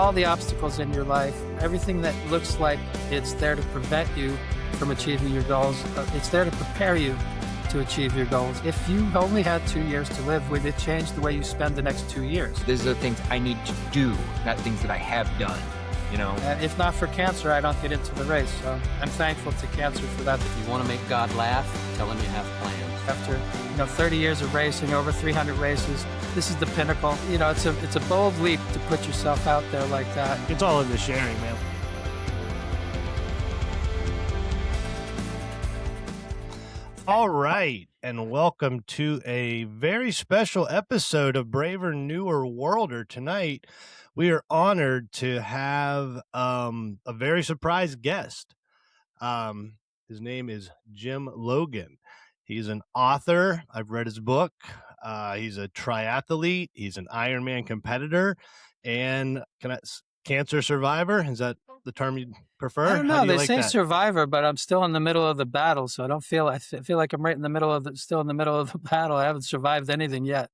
all the obstacles in your life, everything that looks like it's there to prevent you from achieving your goals, it's there to prepare you to achieve your goals. If you only had 2 years to live, would it change the way you spend the next 2 years? These are the things I need to do, not things that I have done, you know? And if not for cancer, I don't get into the race. So I'm thankful to cancer for that. If you want to make God laugh, tell him you have plans. After 30 years of racing, over 300 races, this is the pinnacle. It's a bold leap to put yourself out there like that. It's all in the sharing, man. All right, and welcome to a very special episode of Braver, Newer, Worlder. Tonight, we are honored to have a very surprise guest. His name is Jim Logan. He's an author. I've read his book. He's a triathlete. He's an Ironman competitor, and cancer survivor. Is that the term you prefer? I don't know. They like say that? survivor, but I'm still in the middle of the battle, so I feel like I'm right in the middle of still in the middle of the battle. I haven't survived anything yet.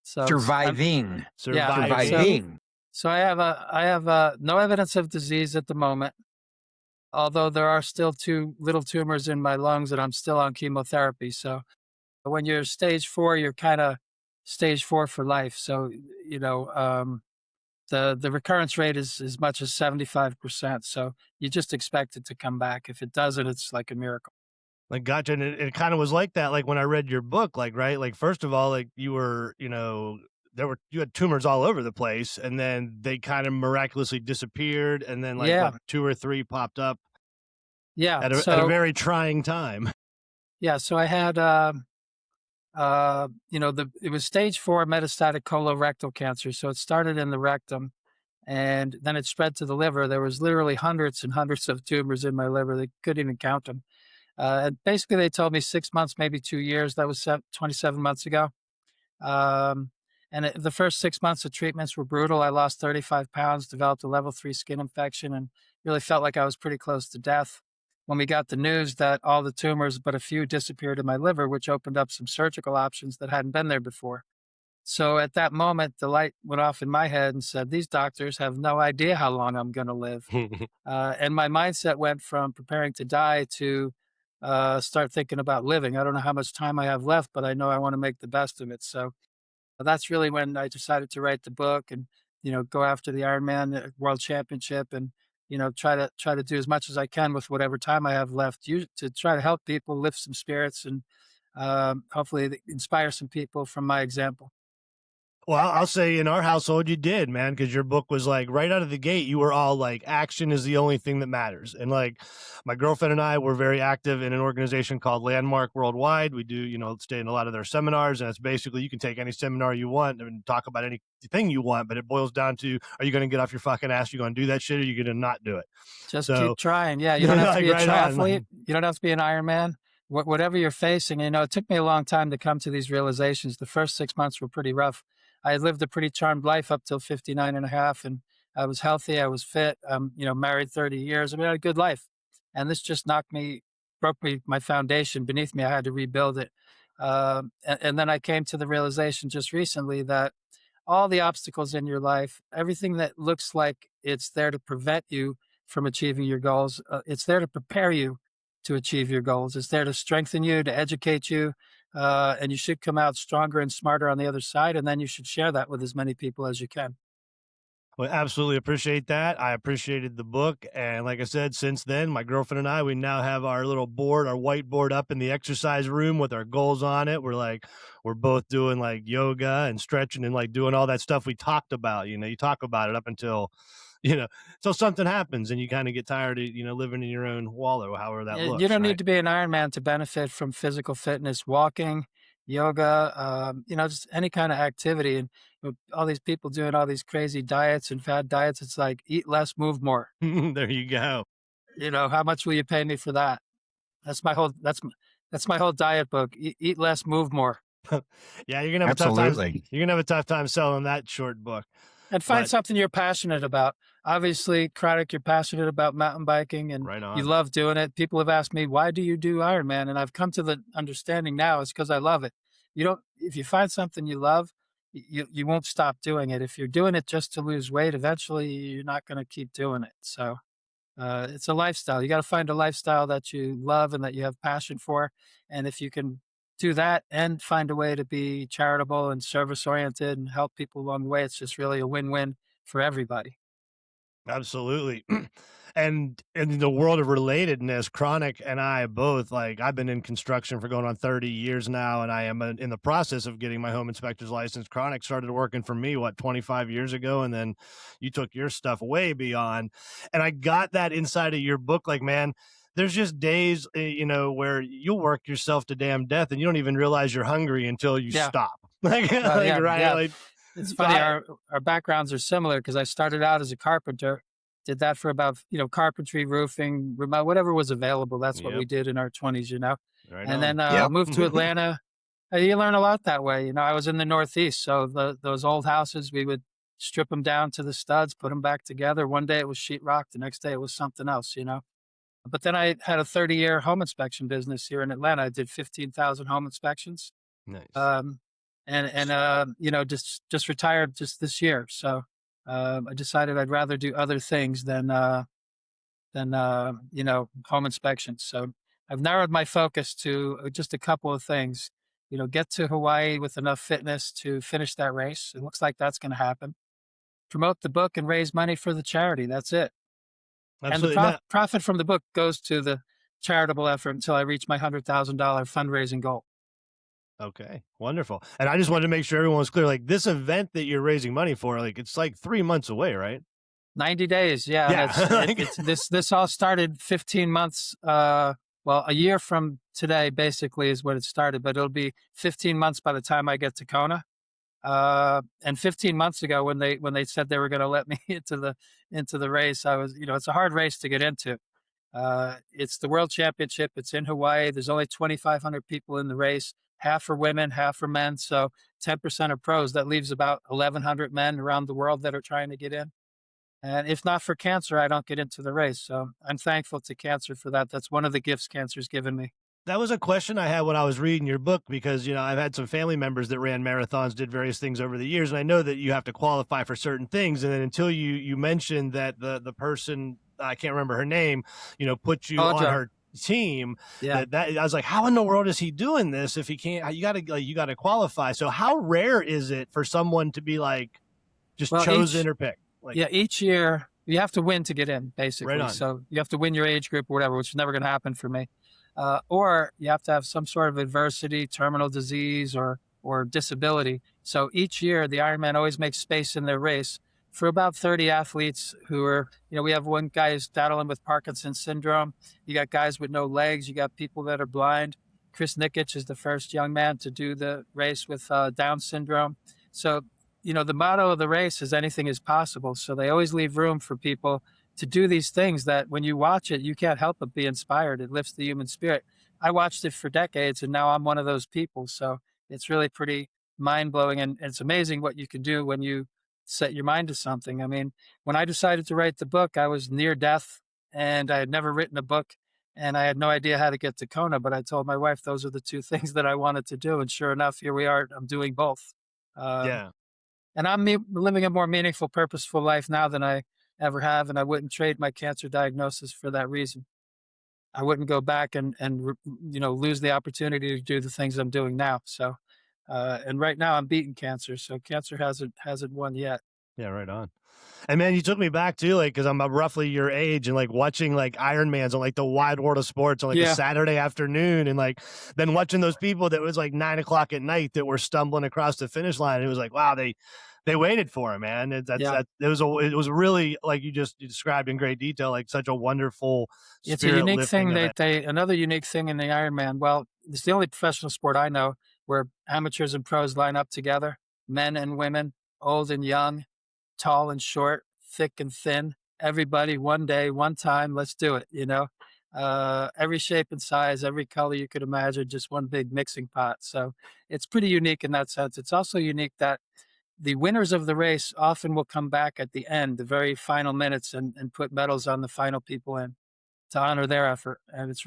So Surviving. So I have no evidence of disease at the moment, although there are still 2 little tumors in my lungs and I'm still on chemotherapy. So when you're stage 4, you're kind of stage 4 for life. So, the recurrence rate is as much as 75%. So you just expect it to come back. If it doesn't, it's like a miracle. Like, gotcha. And it kind of was like that. Like when I read your book, right? Like, first of all, like you were, you had tumors all over the place, and then they kind of miraculously disappeared. And then what, 2 or 3 popped up. Yeah. At a very trying time. Yeah. So I had, it was stage 4 metastatic colorectal cancer. So it started in the rectum and then it spread to the liver. There was literally hundreds and hundreds of tumors in my liver. They couldn't even count them. And basically they told me 6 months, maybe 2 years. That was 27 months ago. The first 6 months of treatments were brutal. I lost 35 pounds, developed a level 3 skin infection, and really felt like I was pretty close to death. When we got the news that all the tumors, but a few, disappeared in my liver, which opened up some surgical options that hadn't been there before. So at that moment, the light went off in my head and said, these doctors have no idea how long I'm going to live. And my mindset went from preparing to die to start thinking about living. I don't know how much time I have left, but I know I want to make the best of it. So that's really when I decided to write the book and, go after the Ironman World Championship and, try to do as much as I can with whatever time I have left to try to help people, lift some spirits, and hopefully inspire some people from my example. Well, I'll say in our household you did, man, because your book was like right out of the gate. You were all like, action is the only thing that matters. And like my girlfriend and I were very active in an organization called Landmark Worldwide. We do, stay in a lot of their seminars, and it's basically you can take any seminar you want and talk about anything you want, but it boils down to, are you going to get off your fucking ass? You going to do that shit, or are you going to not do it? Just keep trying. Yeah, you don't have to be a triathlete. You don't have to be an Ironman. Whatever you're facing, it took me a long time to come to these realizations. The first 6 months were pretty rough. I had lived a pretty charmed life up till 59 and a half, and I was healthy. I was fit. Married 30 years. I had a good life. And this just broke my foundation beneath me. I had to rebuild it. And then I came to the realization just recently that all the obstacles in your life, everything that looks like it's there to prevent you from achieving your goals, it's there to prepare you to achieve your goals. It's there to strengthen you, to educate you. And you should come out stronger and smarter on the other side. And then you should share that with as many people as you can. Well, absolutely appreciate that. I appreciated the book. And like I said, since then, my girlfriend and I, we now have our little board, our whiteboard up in the exercise room with our goals on it. We're both doing like yoga and stretching and like doing all that stuff we talked about. You talk about it up until, so something happens and you kind of get tired of, living in your own wallow, however that looks. You don't need to be an Ironman to benefit from physical fitness, walking, yoga, just any kind of activity. And all these people doing all these crazy diets and fad diets, it's like eat less, move more. There you go. How much will you pay me for that? That's my whole diet book. Eat less, move more. Yeah, you're gonna have a tough time. You're gonna have a tough time selling that short book. And find something you're passionate about. Obviously, Craddock, you're passionate about mountain biking and you love doing it. People have asked me, why do you do Ironman? And I've come to the understanding now it's because I love it. If you find something you love, you won't stop doing it. If you're doing it just to lose weight, eventually you're not going to keep doing it. So it's a lifestyle. You got to find a lifestyle that you love and that you have passion for. And if you can do that and find a way to be charitable and service oriented and help people along the way, it's just really a win-win for everybody. Absolutely. And in the world of relatedness, Chronic and I both, like, I've been in construction for going on 30 years now, and I am in the process of getting my home inspector's license. Chronic started working for me, what, 25 years ago? And then you took your stuff way beyond. And I got that inside of your book. Like, man, there's just days, where you'll work yourself to damn death and you don't even realize you're hungry until you Yeah. stop. Like, Well, like, yeah, right. yeah. Like, It's so funny, our backgrounds are similar because I started out as a carpenter, did that for about, carpentry, roofing, remote, whatever was available. That's what we yep, did in our 20s. right And on. then Yep. moved to Atlanta. You learn a lot that way. I was in the Northeast, so those old houses, we would strip them down to the studs, put them back together. One day it was sheetrock, the next day it was something else. But then I had a 30-year home inspection business here in Atlanta. I did 15,000 home inspections. Nice. Um, just retired just this year. So I decided I'd rather do other things than home inspections. So I've narrowed my focus to just a couple of things. Get to Hawaii with enough fitness to finish that race. It looks like that's going to happen. Promote the book and raise money for the charity. That's it. And the Absolutely. Now, profit from the book goes to the charitable effort until I reach my $100,000 fundraising goal. okay, wonderful. And I just wanted to make sure everyone was clear. Like, this event that you're raising money for, like, it's like 3 months away, right? 90 days, yeah, and Yeah. it's it, Like, it's this all started 15 months, well, a year from today basically is when it started, but it'll be 15 months by the time I get to Kona. And 15 months ago when they said they were going to let me into the race, I was, it's a hard race to get into. It's the world championship. It's in Hawaii. There's only 2,500 people in the race. Half are women, half are men. So 10% are pros. That leaves about 1,100 men around the world that are trying to get in. And if not for cancer, I don't get into the race. So I'm thankful to cancer for that. That's one of the gifts cancer's given me. that was a question I had when I was reading your book because, I've had some family members that ran marathons, did various things over the years. And I know that you have to qualify for certain things. And then until you mentioned that the person, I can't remember her name, put you Oh, on Joe. her team, Yeah. that I was like, how in the world is he doing this if he can't? You got to qualify. So how rare is it for someone to be like just Well, chosen or picked? Like, yeah, each year you have to win to get in, right basically. on. So you have to win your age group or whatever, which is never going to happen for me. Or you have to have some sort of adversity, terminal disease, or disability. So each year, the Ironman always makes space in their race for about 30 athletes who are, we have one guy who's battling with Parkinson's syndrome. You got guys with no legs. You got people that are blind. Chris Nikic is the first young man to do the race with Down syndrome. So, the motto of the race is anything is possible. So they always leave room for people to do these things that when you watch it, you can't help but be inspired. It lifts the human spirit. I watched it for decades and now I'm one of those people. So it's really pretty mind blowing. And it's amazing what you can do when you set your mind to something. I mean, when I decided to write the book, I was near death and I had never written a book and I had no idea how to get to Kona. But I told my wife those are the two things that I wanted to do. And sure enough, here we are. I'm doing both. Um, Yeah. and I'm living a more meaningful, purposeful life now than I ever have. And I wouldn't trade my cancer diagnosis for that reason. I wouldn't go back and lose the opportunity to do the things I'm doing now. So, and right now I'm beating cancer. So cancer hasn't won yet. Yeah, right on. And man, you took me back too, like, because I'm roughly your age, and like watching like Ironmans on like the wide world of sports on like a Yeah, Saturday afternoon, and like then watching those people that was like 9 o'clock at night that were stumbling across the finish line. It was like, wow, they waited for him, man. yeah. It was really like you described in great detail, like such a wonderful It's a spirit unique lifting thing event. another unique thing in the Ironman. Well, it's the only professional sport I know where amateurs and pros line up together, men and women, old and young, tall and short, thick and thin, everybody, one day, one time, let's do it. Every shape and size, every color you could imagine, just one big mixing pot. So it's pretty unique in that sense. It's also unique that the winners of the race often will come back at the end, the very final minutes, and put medals on the final people in to honor their effort. And it's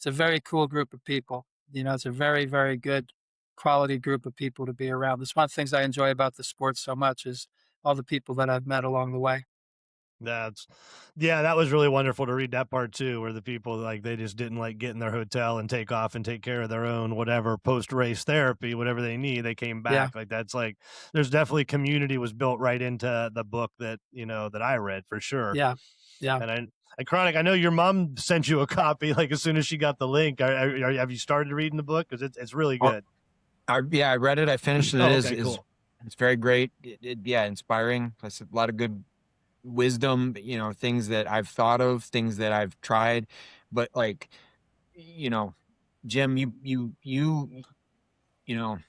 a very cool group of people. It's a very, very good quality group of people to be around. It's one of the things I enjoy about the sport so much is all the people that I've met along the way. That's yeah, that was really wonderful to read that part too, where the people like they just didn't like get in their hotel and take off and take care of their own whatever post race therapy, whatever they need. They came Yeah, back. Like that's like there's definitely community was built right into the book that that I read for sure. yeah, yeah. And Chronic, I know your mom sent you a copy like as soon as she got the link. Have you started reading the book? Because it's really Oh, good. yeah, I read it. I finished it. It Oh, is okay, is cool. it's very great. Yeah, inspiring. Plus a lot of good wisdom. Things that I've thought of, things that I've tried, but like, you know, Jim, you know,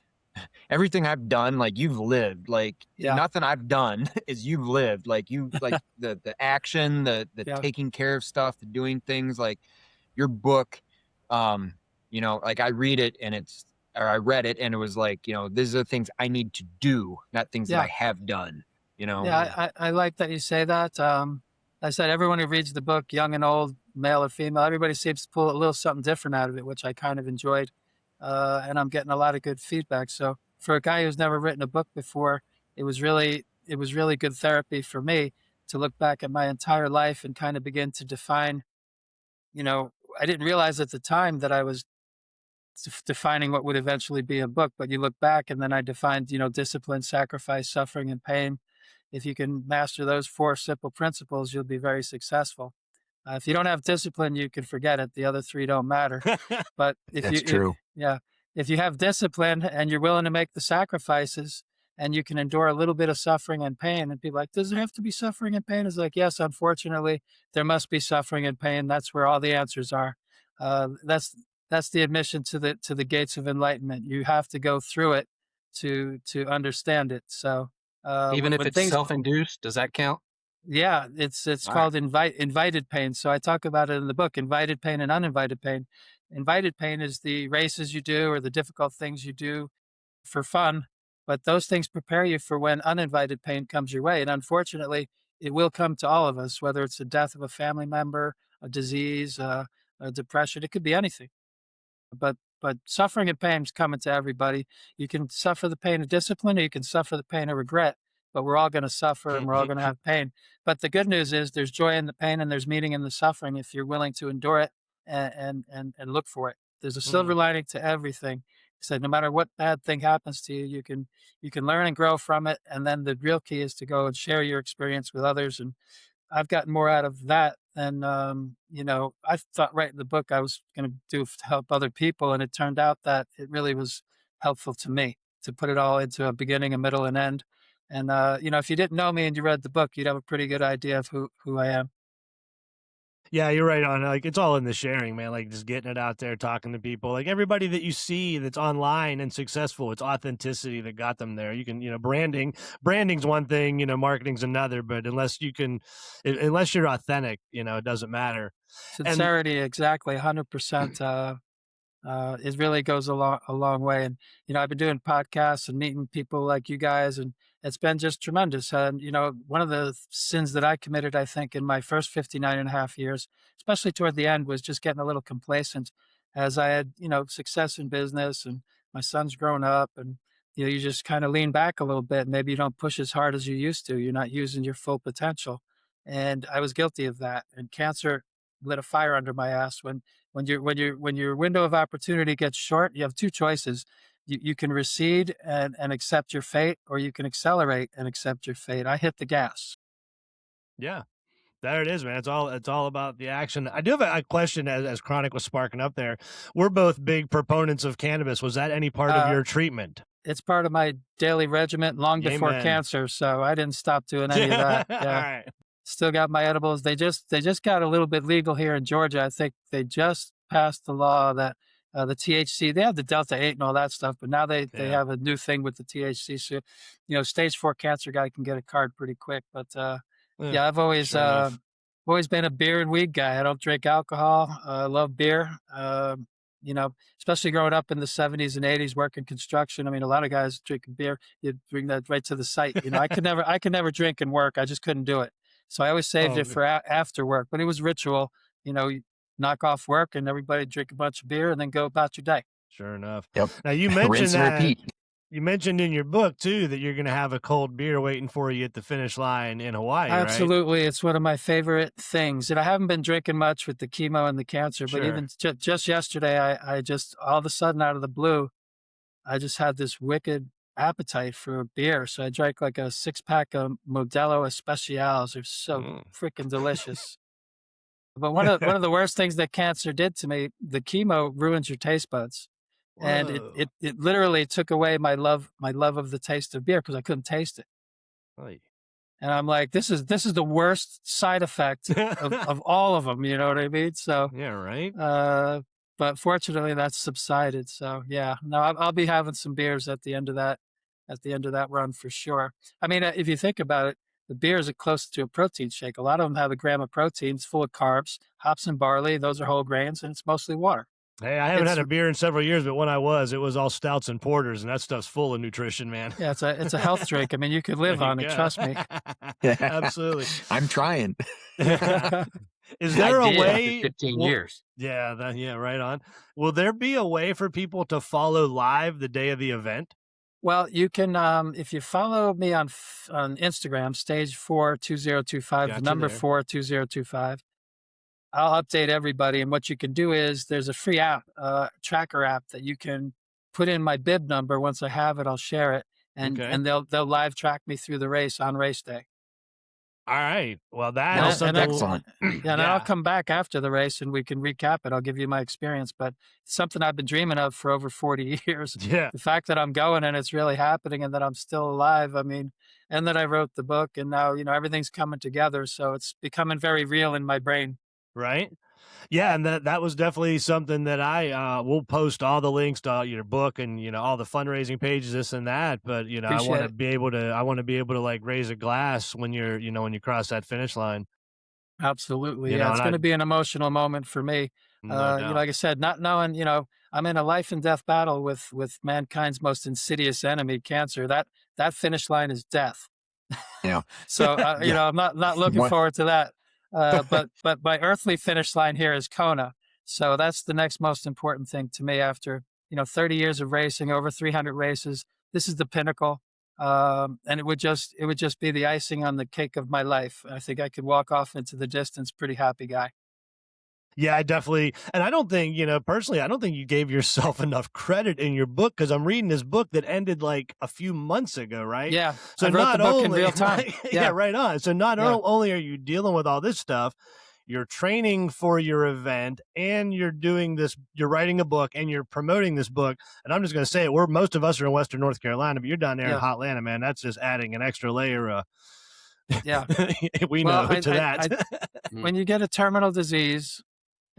everything I've done, like you've lived, like Yeah, nothing I've done is you've lived. Like you, like the action, the yeah, taking care of stuff, the doing things. Like your book, um, like I read it and it was like, these are the things I need to do, not things that I yeah, have done. You know, yeah. I like that you say that. I said everyone who reads the book, young and old, male or female, everybody seems to pull a little something different out of it, which I kind of enjoyed. And I'm getting a lot of good feedback. So for a guy who's never written a book before, it was really good therapy for me to look back at my entire life and kind of begin to define. You know, I didn't realize at the time that I was defining what would eventually be a book, but you look back and then I defined, discipline, sacrifice, suffering, and pain. If you can master those four simple principles, you'll be very successful. If you don't have discipline, you can forget it. The other three don't matter. But that's true. yeah, if you have discipline and you're willing to make the sacrifices and you can endure a little bit of suffering and pain, and people are like, does there have to be suffering and pain? It's like, yes, unfortunately, there must be suffering and pain. That's where all the answers are. That's the admission to the gates of enlightenment. You have to go through it to understand it. So Even if when it's things self-induced, does that count? yeah, it's All right. called invited pain. So I talk about it in the book, invited pain and uninvited pain. Invited pain is the races you do or the difficult things you do for fun, but those things prepare you for when uninvited pain comes your way. And unfortunately, it will come to all of us, whether it's the death of a family member, a disease, a depression, it could be anything. But suffering and pain is coming to everybody. You can suffer the pain of discipline, or you can suffer the pain of regret. But we're all going to suffer, and we're all going to have pain. But the good news is there's joy in the pain, and there's meaning in the suffering if you're willing to endure it and look for it. There's a silver Mm. lining to everything. So no matter what bad thing happens to you, you can learn and grow from it. And then the real key is to go and share your experience with others. And I've gotten more out of that than, I thought writing the book I was going to do to help other people. And it turned out that it really was helpful to me to put it all into a beginning, a middle, and end. And, if you didn't know me and you read the book, you'd have a pretty good idea of who I am. Yeah, you're right on. Like it's all in the sharing, man. Like just getting it out there, talking to people. Like everybody that you see that's online and successful, it's authenticity that got them there. You can, branding's one thing, marketing's another. But unless you're authentic, it doesn't matter. And Sincerity, exactly, 100%. It really goes a long way. And I've been doing podcasts and meeting people like you guys, and it's been just tremendous. And one of the sins that I committed, I think, in my first 59 and a half years, especially toward the end, was just getting a little complacent as I had success in business and my son's grown up, and you just kind of lean back a little bit. Maybe you don't push as hard as you used to. You're not using your full potential, and I was guilty of that. And cancer lit a fire under my ass when your window of opportunity gets short. You have two choices. You can recede and accept your fate, or you can accelerate and accept your fate. I hit the gas. yeah, there it is, man. It's all about the action. I do have a question as Chronic was sparking up there. We're both big proponents of cannabis. Was that any part of Uh, your treatment? it's part of my daily regimen long before Amen. cancer, so I didn't stop doing any of Yeah. that. All Yeah. right. Still got my edibles. They just got a little bit legal here in Georgia. I think they just passed the law that the THC, they have the Delta 8 and all that stuff, but now they Yeah. have a new thing with the THC. So, stage 4 cancer guy can get a card pretty quick. But Yeah. yeah, I've always Sure enough. always been a beer and weed guy. I don't drink alcohol. I love beer. Especially growing up in the 70s and 80s working construction. I mean, a lot of guys drinking beer, you bring that right to the site. I could never drink and work. I just couldn't do it. So I always saved Oh, it for after work, but it was ritual. You knock off work and everybody drink a bunch of beer and then go about your day. Sure enough. Yep. Now you Rinse mentioned and that repeat. you mentioned in your book too that you're going to have a cold beer waiting for you at the finish line in Hawaii, right? Absolutely. It's one of my favorite things. And I haven't been drinking much with the chemo and the cancer, but Sure. even just yesterday, I just all of a sudden out of the blue, I just had this wicked appetite for beer. So I drank like a 6 pack of Modelo Especials. They're so Mm. freaking delicious. But one of the worst things that cancer did to me, the chemo ruins your taste buds. And it, Whoa. it, it literally took away my love of the taste of beer because I couldn't taste it. Oy. And I'm like, this is the worst side effect of all of them. You know what I mean? So, Yeah, right. uh, but fortunately that's subsided. So yeah, no, I'll be having some beers at the end of that run for sure. I mean, if you think about it, the beers are close to a protein shake. A lot of them have a gram of protein. It's full of carbs, hops and barley. Those are whole grains, and it's mostly water. Hey, I haven't It's had a beer in several years, but when I was, it was all stouts and porters, and that stuff's full of nutrition, man. yeah, it's a health drink. I mean, you could There live you on it. go. Trust me. Absolutely. I'm trying. Is I there a did after way? 15 Well, years. yeah, yeah, right on. Will there be a way for people to follow live the day of the event? Well, you can if you follow me on Instagram, stage 42025, the Gotcha number there. 42025. I'll update everybody, and what you can do is there's a free app, tracker app that you can put in my bib number. Once I have it, I'll share it, and Okay. and they'll live track me through the race on race day. All right. Well, that And is then, and something. then, Excellent. yeah, and then I'll Yeah. come back after the race and we can recap it. I'll give you my experience, but it's something I've been dreaming of for over 40 years. Yeah. The fact that I'm going and it's really happening and that I'm still alive, I mean, and that I wrote the book and now, everything's coming together. So it's becoming very real in my brain. Right. Yeah, and that was definitely something that I will post all the links to your book and all the fundraising pages, this and that. But I want Appreciate to it. be able to like raise a glass when you're when you cross that finish line. Absolutely. Yeah. And It's I going to be an emotional moment for me. no doubt. Like I said, not knowing, I'm in a life and death battle with mankind's most insidious enemy, cancer. That finish line is death. Yeah. So, Yeah. I'm not looking What? forward to that. But my earthly finish line here is Kona. So that's the next most important thing to me after, 30 years of racing, over 300 races. This is the pinnacle. And it would just be the icing on the cake of my life. I think I could walk off into the distance, pretty happy guy. Yeah, I definitely, and I don't think, personally, I don't think you gave yourself enough credit in your book because I'm reading this book that ended like a few months ago, right? Yeah. So I wrote the not book in only, real time. yeah, Yeah. right on. So not Yeah. only are you dealing with all this stuff, you're training for your event and you're doing this, you're writing a book and you're promoting this book. And I'm just going to say it, most of us are in Western North Carolina, but you're down there in Yeah. Hotlanta, man. That's just adding an extra layer of, Yeah. we Well, know to that. when you get a terminal disease,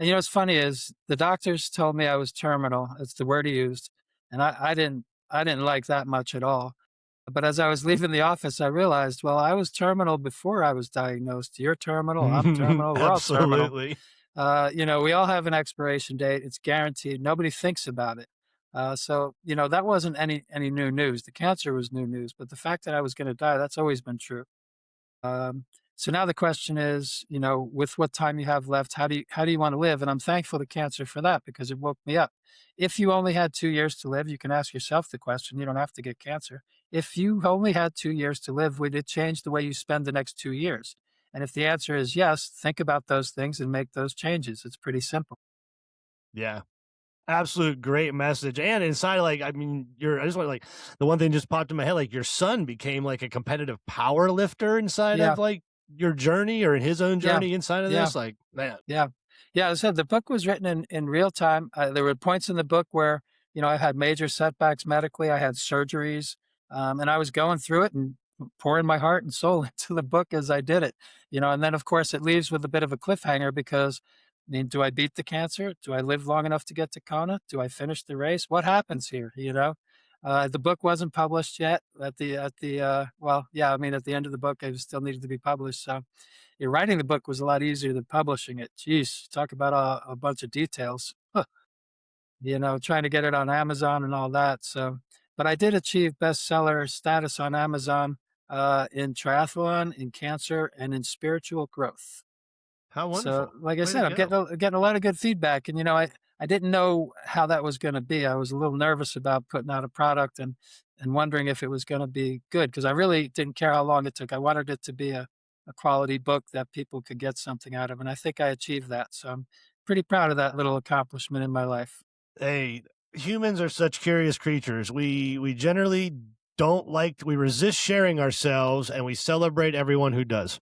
and what's funny is the doctors told me I was terminal. It's the word he used, and I didn't like that much at all. But as I was leaving the office, I realized, well, I was terminal before I was diagnosed. You're terminal. I'm terminal. We're all terminal. Absolutely. We all have an expiration date. It's guaranteed. Nobody thinks about it. So that wasn't any new news. The cancer was new news, but the fact that I was going to die, that's always been true. Um, so now the question is, with what time you have left, how do you want to live? And I'm thankful to cancer for that because it woke me up. If you only had 2 years to live, you can ask yourself the question. You don't have to get cancer. If you only had 2 years to live, would it change the way you spend the next 2 years? And if the answer is yes, think about those things and make those changes. It's pretty simple. Yeah. Absolute great message. And inside, like, I mean, I just want like the one thing just popped in my head, like your son became like a competitive power lifter inside Yeah. of like your journey or in his own Yeah. journey inside of Yeah. this. Like, man. Yeah. Yeah. As I said, the book was written in real time. There were points in the book where, I had major setbacks medically. I had surgeries, and I was going through it and pouring my heart and soul into the book as I did it, and then, of course, it leaves with a bit of a cliffhanger because, I mean, do I beat the cancer? Do I live long enough to get to Kona? Do I finish the race? What happens here? The book wasn't published yet at the end of the book, it still needed to be published. So, writing the book was a lot easier than publishing it. Jeez, talk about a bunch of details. Trying to get it on Amazon and all that. So, but I did achieve bestseller status on Amazon in triathlon, in cancer, and in spiritual growth. How So, wonderful. like I Way to said, I'm go. getting a lot of good feedback, and I didn't know how that was going to be. I was a little nervous about putting out a product and wondering if it was going to be good because I really didn't care how long it took. I wanted it to be a quality book that people could get something out of, and I think I achieved that. So I'm pretty proud of that little accomplishment in my life. Hey, humans are such curious creatures. We generally don't like, we resist sharing ourselves, and we celebrate everyone who does.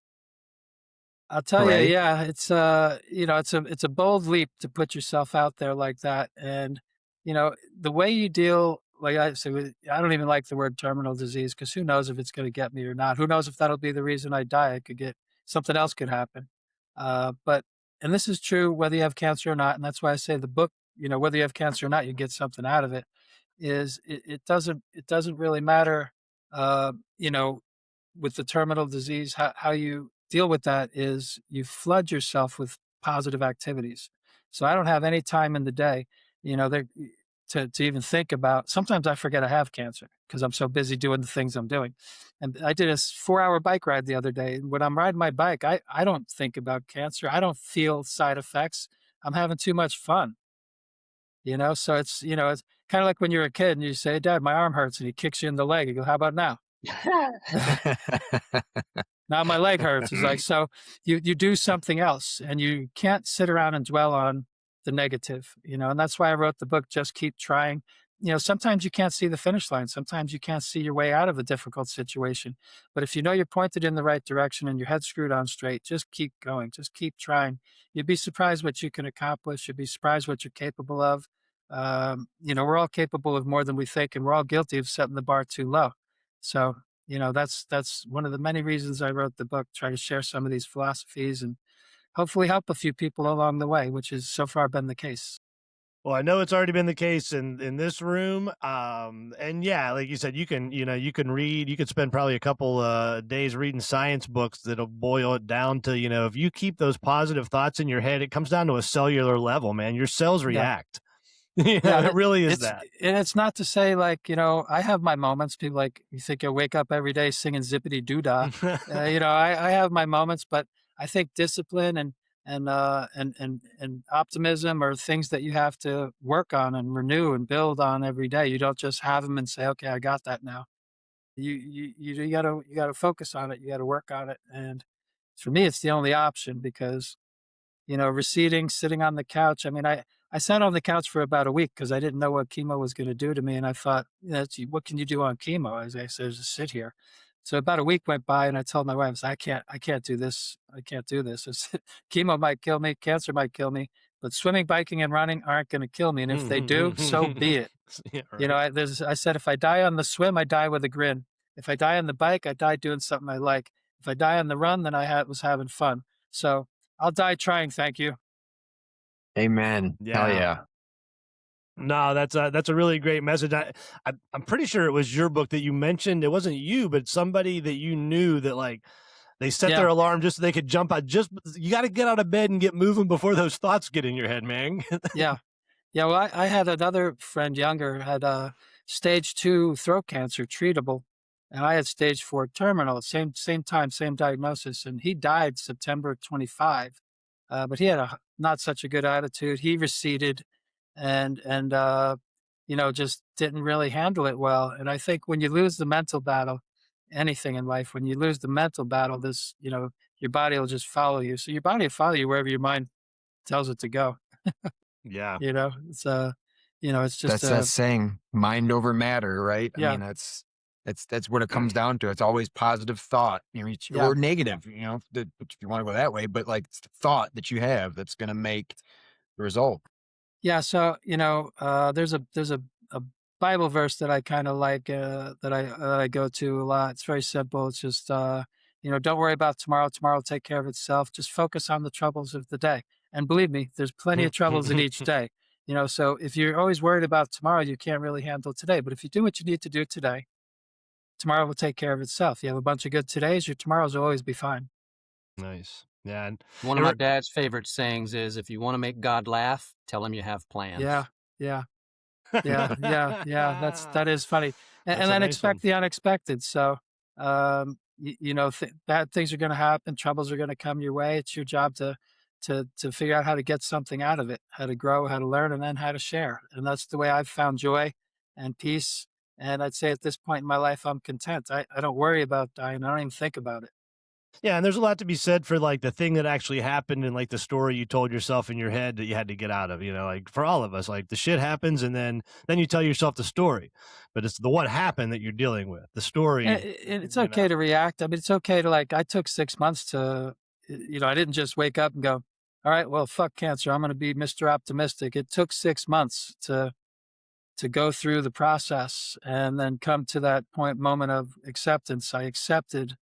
I'll tell you, Right? yeah, it's it's a bold leap to put yourself out there like that, and the way you deal, like I say, I don't even like the word terminal disease because who knows if it's going to get me or not? Who knows if that'll be the reason I die? I could get something else could happen, but and this is true whether you have cancer or not, and that's why I say the book, whether you have cancer or not, you get something out of it. It doesn't really matter, uh, you know, with the terminal disease, how you deal with that is you flood yourself with positive activities. So I don't have any time in the day, there to even think about. Sometimes I forget I have cancer because I'm so busy doing the things I'm doing. And I did a 4-hour bike ride the other day. And when I'm riding my bike, I don't think about cancer. I don't feel side effects. I'm having too much fun. So it's kind of like when you're a kid and you say, Dad, my arm hurts, and he kicks you in the leg. You go, how about now? Now my leg hurts. It's like, so you do something else and you can't sit around and dwell on the negative, and that's why I wrote the book, Just Keep Trying. Sometimes you can't see the finish line. Sometimes you can't see your way out of a difficult situation. But if you know you're pointed in the right direction and your head's screwed on straight, just keep going. Just keep trying. You'd be surprised what you can accomplish. You'd be surprised what you're capable of. We're all capable of more than we think, and we're all guilty of setting the bar too low. So that's one of the many reasons I wrote the book, try to share some of these philosophies and hopefully help a few people along the way, which has so far been the case. Well, I know it's already been the case in this room. And yeah, like you said, you can read, you could spend probably a couple days reading science books that'll boil it down to, if you keep those positive thoughts in your head, it comes down to a cellular level, man. Your cells Yeah. react. Yeah, It really is that. and it's not to say like, I have my moments. People like, you think I wake up every day singing zippity doo dah. I have my moments, but I think discipline and optimism are things that you have to work on and renew and build on every day. You don't just have them and say, okay, I got that now. You gotta focus on it. You gotta work on it. And for me, it's the only option because receding, sitting on the couch. I mean, I sat on the couch for about a week because I didn't know what chemo was going to do to me. And I thought, what can you do on chemo? As I said, just sit here. So about a week went by and I told my wife, I said, I can't do this. I can't do this. I said, chemo might kill me. Cancer might kill me, but swimming, biking, and running aren't going to kill me. And if they do, so be it. Yeah, right. I said, if I die on the swim, I die with a grin. If I die on the bike, I die doing something I like. If I die on the run, then was having fun. So I'll die trying, thank you. Amen. Hell Yeah. yeah. No, that's a really great message. I'm pretty sure it was your book that you mentioned. It wasn't you, but somebody that you knew that like they set their Yeah. alarm just so they could jump out. Just you got to get out of bed and get moving before those thoughts get in your head, man. Yeah. Yeah, well, I had another friend younger, had stage 2 throat cancer, treatable, and I had stage 4 terminal, same time, same diagnosis, and he died September 25. But he had not such a good attitude. He receded and just didn't really handle it well. And I think when you lose the mental battle, anything in life, when you lose the mental battle, your body will just follow you. So your body will follow you wherever your mind tells it to go. Yeah. It's it's just That's that saying, mind over matter, right? I yeah, mean, that's what it comes down to. It's always positive thought, yeah, or negative, if you want to go that way, but like it's the thought that you have that's going to make the result. yeah. So there's a Bible verse that I kind of like that I go to a lot. It's very simple. It's just don't worry about tomorrow. Tomorrow will take care of itself. Just focus on the troubles of the day. And believe me, there's plenty of troubles in each day. So if you're always worried about tomorrow, you can't really handle today. But if you do what you need to do today, tomorrow will take care of itself. You have a bunch of good todays, your tomorrows will always be fine. Nice. Yeah. And One of my dad's favorite sayings is, if you want to make God laugh, tell him you have plans. Yeah, yeah, yeah. That is funny, That's and a then nice expect one. the unexpected. So, bad things are going to happen, troubles are going to come your way. It's your job to to figure out how to get something out of it, how to grow, how to learn, and then how to share. And that's the way I've found joy and peace. And I'd say at this point in my life, I'm content. I don't worry about dying. I don't even think about it. Yeah, and there's a lot to be said for like the thing that actually happened and like the story you told yourself in your head that you had to get out of, like for all of us, like the shit happens and then you tell yourself the story. But it's the what happened that you're dealing with. The story. And it's okay to react. I mean, it's okay to I took 6 months to, I didn't just wake up and go, all right, well, fuck cancer. I'm going to be Mr. Optimistic. It took 6 months to go through the process and then come to that moment of acceptance. I accepted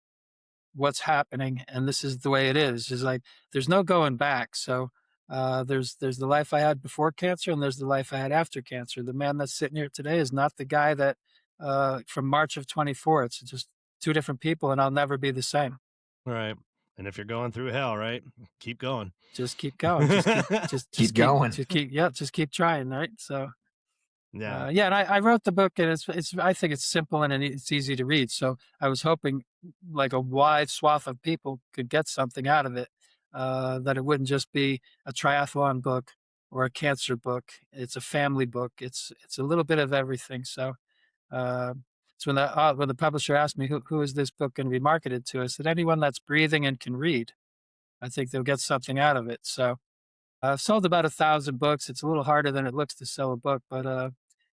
what's happening, and this is the way it is. Is like there's no going back. So there's the life I had before cancer, and there's the life I had after cancer. The man that's sitting here today is not the guy that from March of 24. It's just two different people, and I'll never be the same. Right. And if you're going through hell, right, keep going. Just keep going. Just keep going. Just keep trying. Right. So. Yeah. And I wrote the book, and it's I think it's simple and it's easy to read. So I was hoping like a wide swath of people could get something out of it, that it wouldn't just be a triathlon book or a cancer book. It's a family book. It's a little bit of everything. So it's when the publisher asked me who is this book going to be marketed to, I said anyone that's breathing and can read. I think they'll get something out of it. So I've sold about 1,000 books. It's a little harder than it looks to sell a book, but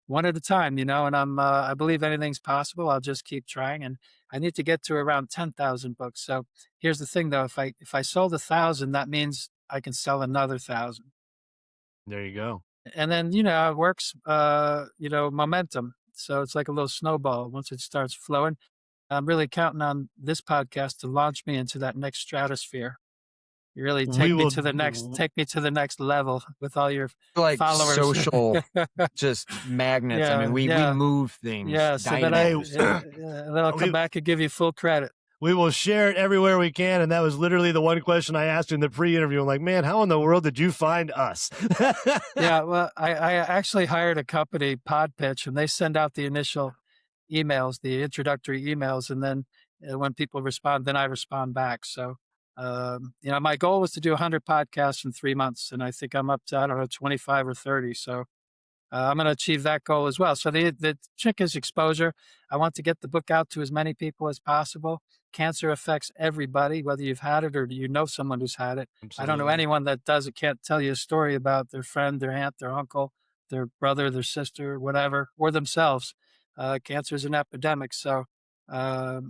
one at a time, and I believe anything's possible. I'll just keep trying, and I need to get to around 10,000 books. So here's the thing, though: if I sold 1,000, that means I can sell another 1,000. There you go. And then it works. Momentum. So it's like a little snowball. Once it starts flowing, I'm really counting on this podcast to launch me into that next stratosphere. You really take me to the next level with all your like followers. Social just magnets. I mean, we move things. Yeah, so then I'll come back and give you full credit. We will share it everywhere we can. And that was literally the one question I asked in the pre-interview. I'm like, man, how in the world did you find us? Yeah, well, I actually hired a company, Pod Pitch, and they send out the initial emails, the introductory emails, and then when people respond, then I respond back. So my goal was to do 100 podcasts in 3 months, and I think I'm up to, I don't know, 25 or 30. So I'm going to achieve that goal as well. So the trick is exposure. I want to get the book out to as many people as possible. Cancer affects everybody, whether you've had it or you know someone who's had it. Absolutely. I don't know anyone that doesn't, can't tell you a story about their friend, their aunt, their uncle, their brother, their sister, whatever, or themselves. Cancer is an epidemic. So, that's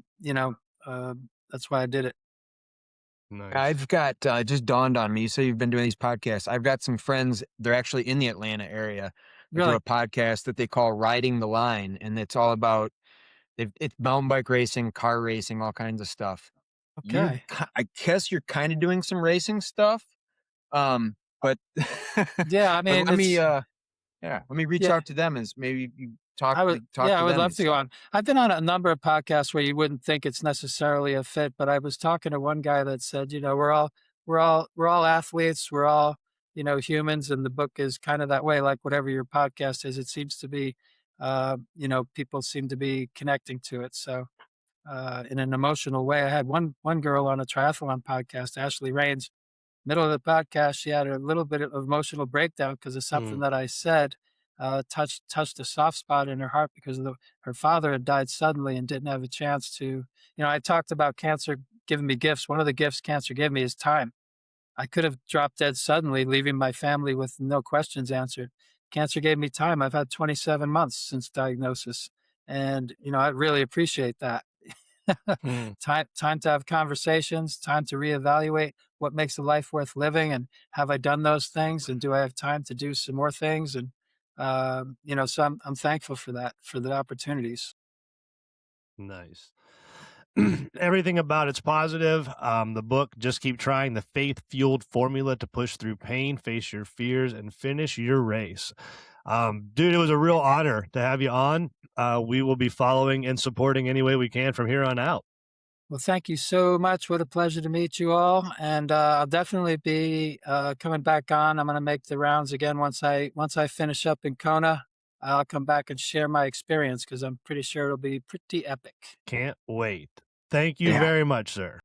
why I did it. Nice. I've got, just dawned on me. So you've been doing these podcasts. I've got some friends. They're actually in the Atlanta area. They do a podcast that they call Riding the Line. And it's all about, it's mountain bike racing, car racing, all kinds of stuff. Okay. I guess you're kind of doing some racing stuff. But yeah, I mean, let me reach out to them as maybe you talk. I would love to go on. I've been on a number of podcasts where you wouldn't think it's necessarily a fit, but I was talking to one guy that said, we're all athletes, we're all, humans, and the book is kind of that way. Like whatever your podcast is, it seems to be, people seem to be connecting to it. So, in an emotional way, I had one girl on a triathlon podcast, Ashley Rains. Middle of the podcast, she had a little bit of emotional breakdown because of something that I said. Touched a soft spot in her heart because her father had died suddenly and didn't have a chance to, I talked about cancer giving me gifts. One of the gifts cancer gave me is time. I could have dropped dead suddenly, leaving my family with no questions answered. Cancer gave me time. I've had 27 months since diagnosis. And, I really appreciate that. Time to have conversations, time to reevaluate what makes a life worth living. And have I done those things? And do I have time to do some more things? And, so I'm thankful for that, for the opportunities. Nice. Everything about it's positive. The book, Just Keep Trying, the faith-fueled formula to push through pain, face your fears, and finish your race. Dude, it was a real honor to have you on. We will be following and supporting any way we can from here on out. Well, thank you so much. What a pleasure to meet you all. And I'll definitely be coming back on. I'm going to make the rounds again once I finish up in Kona. I'll come back and share my experience because I'm pretty sure it'll be pretty epic. Can't wait. Thank you very much, sir.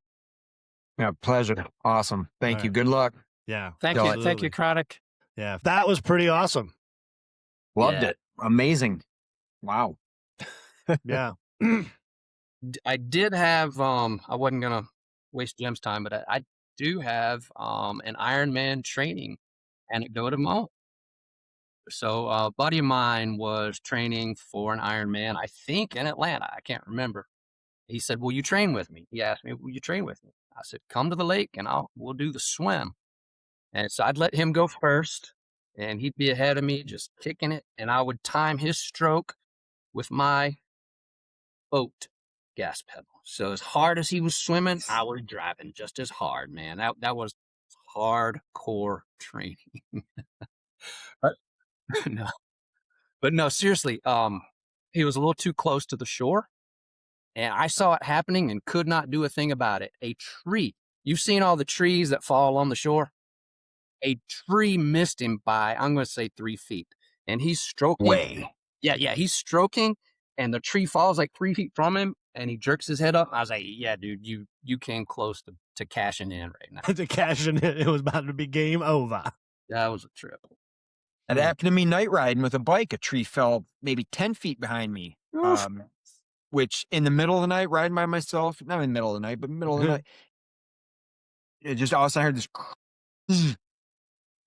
Yeah, pleasure. Awesome. Thank you. Good luck. Yeah. Thank you. Thank you, Chronic. Yeah. That was pretty awesome. Loved it. Amazing. Wow. Yeah. I did have I wasn't gonna waste Jim's time, but I do have an Ironman training anecdote of my own. So a buddy of mine was training for an Ironman, I think in Atlanta. I can't remember. He said, "Will you train with me?" He asked me, "Will you train with me?" I said, "Come to the lake and we'll do the swim." And so I'd let him go first, and he'd be ahead of me, just kicking it, and I would time his stroke with my boat gas pedal. So as hard as he was swimming, I was driving just as hard, man. That was hardcore training. But no, but no, seriously, he was a little too close to the shore, and I saw it happening and could not do a thing about it. A tree. You've seen all the trees that fall on the shore? A tree missed him by, I'm going to say 3 feet, and he's stroking. Way. Yeah, he's stroking, and the tree falls like 3 feet from him, and he jerks his head up. I was like, "Yeah, dude, you came close to cashing in right now." To cash in, it was about to be game over. That was a trip. It happened to me night riding with a bike. A tree fell maybe 10 feet behind me, which in the middle of the night, riding by myself, not in the middle of the night, but middle of the night, it just all of a sudden I heard this,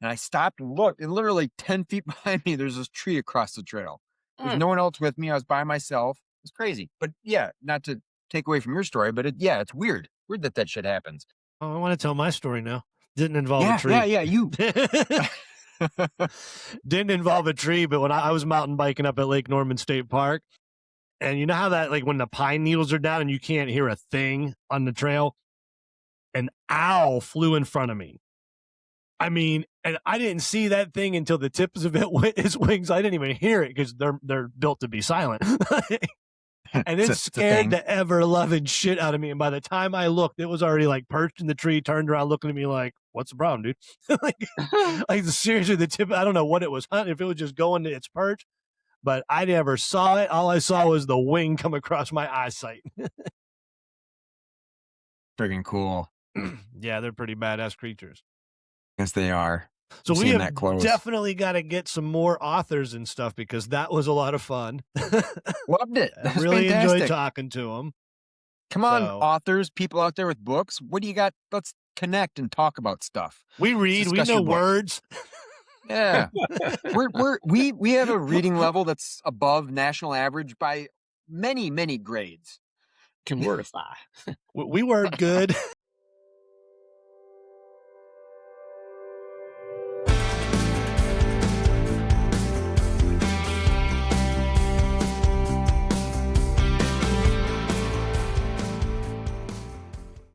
and I stopped and looked, and literally 10 feet behind me, there's this tree across the trail. There's no one else with me. I was by myself. It's crazy. But yeah, not to take away from your story, but it's weird. Weird that shit happens. Oh, I want to tell my story now. Didn't involve a tree. Yeah, you. Didn't involve a tree, but when I was mountain biking up at Lake Norman State Park, and you know how that, like when the pine needles are down and you can't hear a thing on the trail, an owl flew in front of me. I mean, and I didn't see that thing until the tips of it went its wings. I didn't even hear it because they're built to be silent. And it scared the ever loving shit out of me. And by the time I looked, it was already like perched in the tree, turned around looking at me like, "What's the problem, dude?" like seriously, the tip, I don't know what it was hunting, if it was just going to its perch, but I never saw it. All I saw was the wing come across my eyesight. Friggin' cool. Yeah, they're pretty badass creatures. Yes, they are. So we have definitely got to get some more authors and stuff because that was a lot of fun. Loved it. I really enjoyed talking to them. Come on, authors, people out there with books. What do you got? Let's connect and talk about stuff. We read. We know words. Yeah, we have a reading level that's above national average by many grades. Can wordify. We word good.